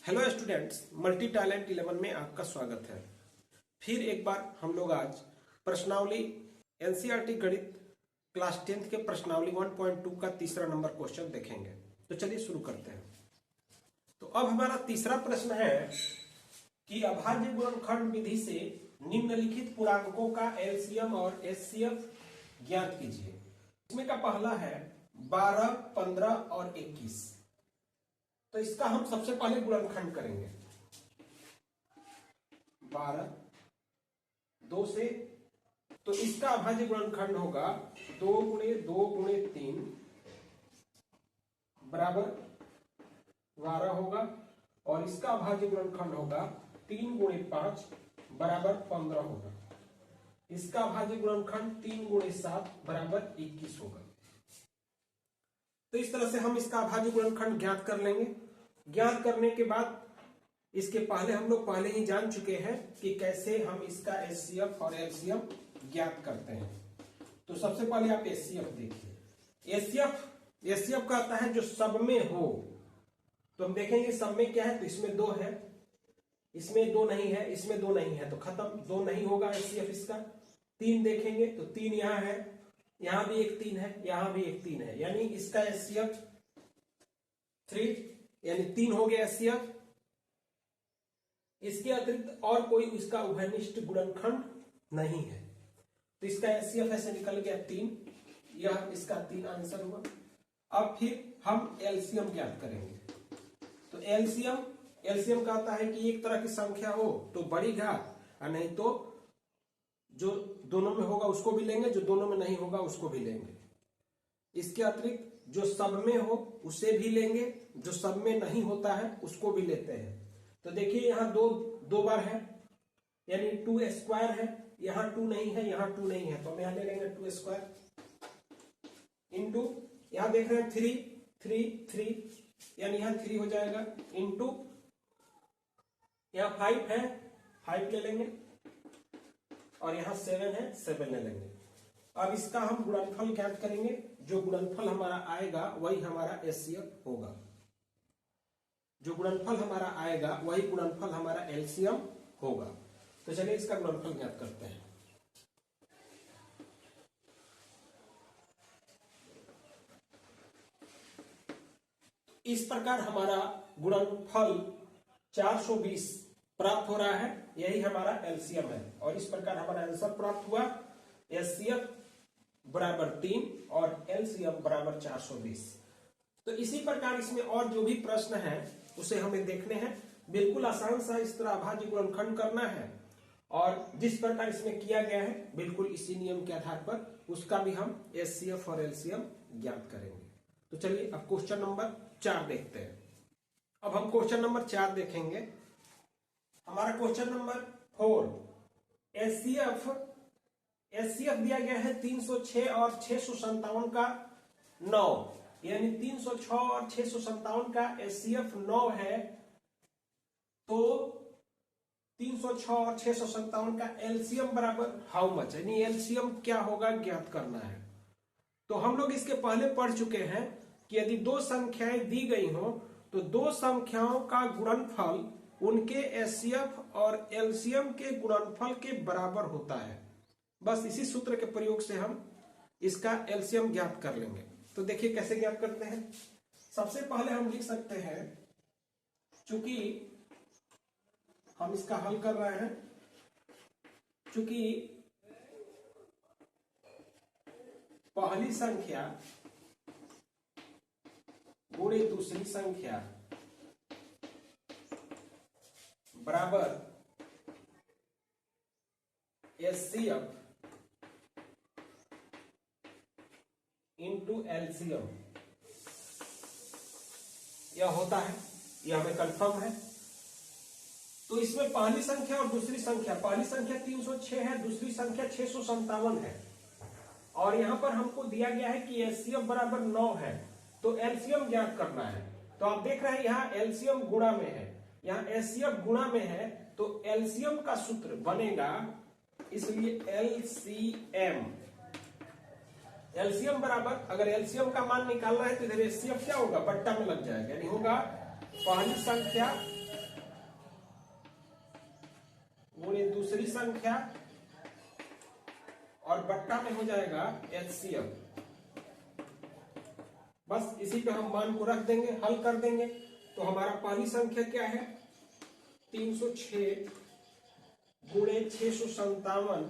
Hello students, multi talent 11 में आपका स्वागत है। फिर एक बार हम लोग आज प्रश्नावली एनसीईआरटी गणित क्लास 10th के प्रश्नावली 1.2 का तीसरा नंबर क्वेश्चन देखेंगे। तो चलिए शुरू करते हैं। तो अब हमारा तीसरा प्रश्न है कि अभाज्य गुणनखंड विधि से निम्नलिखित पूर्णांकों का एलसीएम और एचसीएफ ज्ञात कीजिए। इसमें का पहला है 12, 15 और 21। तो इसका हम सबसे पहले गुणनखंड करेंगे। 12 2 से, तो इसका अभाज्य गुणनखंड होगा 2 गुणे 2 गुणे 3 बराबर 12 होगा, और इसका अभाज्य गुणनखंड होगा 3 गुणे 5 बराबर 15 होगा। इसका अभाज्य गुणनखंड 3 गुणे 7 बराबर 21 होगा। तो इस तरह से हम इसका अभाज्य गुणनखंड ज्ञात कर लेंगे। ज्ञात करने के बाद इसके पहले हम लोग पहले ही जान चुके हैं कि कैसे हम इसका एचसीएफ और एलसीएम ज्ञात करते हैं। तो सबसे पहले आप एचसीएफ देखिए। एचसीएफ का आता है जो सब में हो। तो हम देखेंगे सब में क्या है, तो इसमें 2 है, इसमें 2 नहीं है, इसमें 2 नहीं है, तो खत्म, 2 नहीं होगा एचसीएफ इसका। 3 देखेंगे तो 3 यहां है, यहां भी एक 3 है, यहां भी एक 3 है, यानी इसका एचसीएफ 3, यानी 3 हो गया एचसीएफ। इसके अतिरिक्त और कोई इसका उभयनिष्ठ गुणनखंड नहीं है, तो इसका एचसीएफ ऐसे निकल गया 3। यह इसका 3 आंसर हुआ। अब फिर हम एलसीएम ज्ञात करेंगे। तो एलसीएम का आता है कि एक तरह की संख्या हो तो बड़ी घात, और नहीं तो जो दोनों में होगा उसको भी लेंगे, जो दोनों में नहीं होगा उसको भी लेंगे। इसके अतिरिक्त जो सब में हो उसे भी लेंगे, जो सब में नहीं होता है उसको भी लेते हैं। तो देखिए यहां दो बार है, यानी 2 स्क्वायर है, यहां 2 नहीं है, यहां 2 नहीं है, तो हम यहां ले लेंगे 2 स्क्वायर इंटू, यहां देख रहे हैं 3, यानी यहां 3 हो जाएगा, इंटू यहां 5 है, 5 ले लेंगे, और यहां 7 है, 7 ले लेंगे। अब इसका हम गुणनफल ज्ञात करेंगे। जो गुणनफल हमारा आएगा वही हमारा एचसीएफ होगा, जो गुणनफल हमारा आएगा वही गुणनफल हमारा एलसीएम होगा। तो चलिए इसका गुणनफल ज्ञात करते हैं। इस प्रकार हमारा गुणनफल 420 प्राप्त हो रहा है, यही हमारा एलसीएम है, और इस प्रकार हमारा आंसर प्राप्त हुआ एचसीएफ बराबर 3 और एलसीएम बराबर 420। तो इसी प्रकार इसमें और जो भी प्रश्न है उसे हमें देखने हैं। बिल्कुल आसान सा इस तरह अभाज्य गुणनखंड करना है, और जिस प्रकार इसमें किया गया है बिल्कुल इसी नियम के आधार पर उसका भी हम एचसीएफ और एलसीएम ज्ञात करेंगे। तो चलिए अब क्वेश्चन नंबर 4 देखते हैं। अब हम क्वेश्चन नंबर 4 देखेंगे। हमारा क्वेश्चन नंबर 4, एचसीएफ दिया गया है 306 और 657 का 9, यानी 306 और 657 का एचसीएफ 9 है। तो 306 और 657 का एलसीएम बराबर हाउ मच, यानी एलसीएम क्या होगा ज्ञात करना है। तो हम लोग इसके पहले पढ़ चुके हैं कि यदि 2 संख्याएं दी गई हो तो 2 संख्याओं का गुणनफल उनके एचसीएफ और एलसीएम के गुणनफल के बराबर होता है। बस इसी सूत्र के प्रयोग से हम इसका एलसीएम ज्ञात कर लेंगे। तो देखिए कैसे ज्ञात करते हैं। सबसे पहले हम लिख सकते हैं, चूंकि हम इसका हल कर रहे हैं, चूंकि पहली संख्या गुणे दूसरी संख्या बराबर एचसीएफ इंटू एलसीएम, यह होता है, यह हमें कंफर्म है। तो इसमें पहली संख्या और दूसरी संख्या, पहली संख्या 306 है, दूसरी संख्या 657 है, और यहां पर हमको दिया गया है कि एचसीएफ बराबर 9 है, तो एलसीएम ज्ञात करना है। तो आप देख रहे हैं यहां एलसीएम गुणा में है, यहां एचसीएफ गुणा में है, तो एलसीएम का सूत्र बनेगा, इसलिए एलसीएम बराबर, अगर एलसीएम का मान निकालना है तो इधर एचसीएफ क्या होगा, बट्टा में लग जाएगा, यानी होगा पहली संख्या गुणे दूसरी संख्या और बट्टा में हो जाएगा एलसीएम। बस इसी पे हम मान को रख देंगे, हल कर देंगे। तो हमारा पहली संख्या क्या है, 306 गुणे 657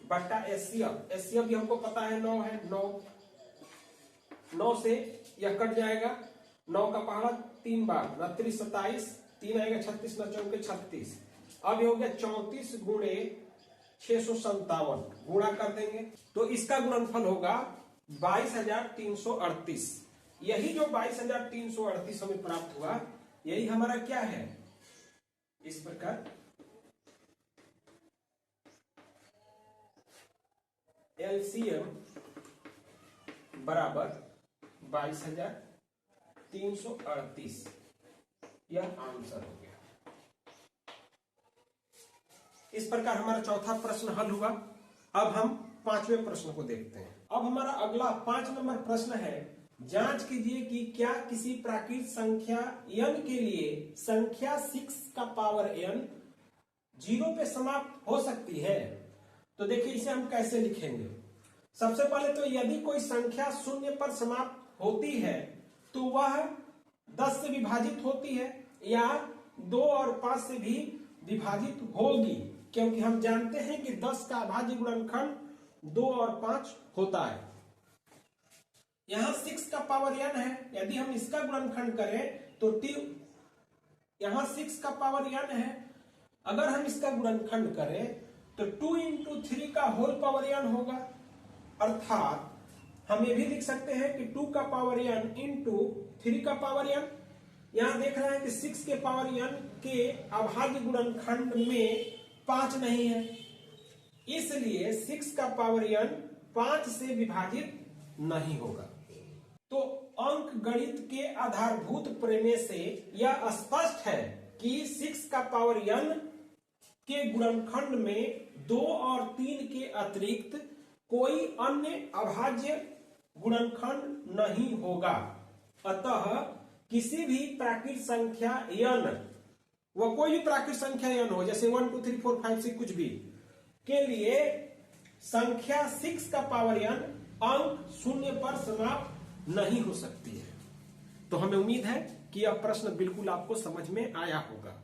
बट्टा एससीएफ। एससीएफ भी हमको पता है 9 है, 9 से यह कट जाएगा, 9 का पहाड़ा 3 बार, 29 27, 3 आएगा 36, 9 चौके 36। अब ये हो गया 34 गुणे 657, गुणा कर देंगे तो इसका गुणनफल होगा 22,338। यही जो 22,338 हमें प्राप्त हुआ, यही हमारा क्या है, इस प्रकार एलसीएम बराबर 22,338, यह आंसर हो गया। इस प्रकार हमारा चौथा प्रश्न हल हुआ। अब हम पांचवें प्रश्न को देखते हैं। अब हमारा अगला 5 नंबर प्रश्न है, जांच कीजिए कि क्या किसी प्राकृत संख्या n के लिए संख्या 6 का पावर n 0 पे समाप्त हो सकती है। तो देखिए इसे हम कैसे लिखेंगे। सबसे पहले तो यदि कोई संख्या 0 पर समाप्त होती है तो वह 10 से विभाजित होती है या 2 और 5 से भी विभाजित होगी, क्योंकि हम जानते हैं कि 10 का अभाज्य गुणनखंड 2 और 5 होता है। यहां 6 का पावर n है, यदि हम इसका गुणनखंड करें तो यहां 6 का पावर n है, अगर हम इसका गुणनखंड करें तो 2 इंटू 3 का होल पावर n होगा। अर्थात हम ये भी लिख सकते हैं कि 2 का पावर n इंटू 3 का पावर n। यहां देख रहे हैं कि 6 के पावर n के अभाज्य गुणनखंड में 5 नहीं है, इसलिए 6 का पावर n 5 से विभाजित नहीं होगा। तो अंक गणित के आधारभूत प्रमेय से यह स्पष्ट है कि 6 का पावर n के गुणनखंड में 2 और 3 के अतिरिक्त कोई अन्य अभाज्य गुणनखंड नहीं होगा। अतः किसी भी प्राकृत संख्या n, वह कोई भी प्राकृत संख्या n हो, जैसे 1 2 3 4 5 6 कुछ भी, के लिए संख्या 6 का पावर n अंक 0 पर समाप्त नहीं हो सकती है। तो हमें उम्मीद है कि यह प्रश्न बिल्कुल आपको समझ में आया होगा।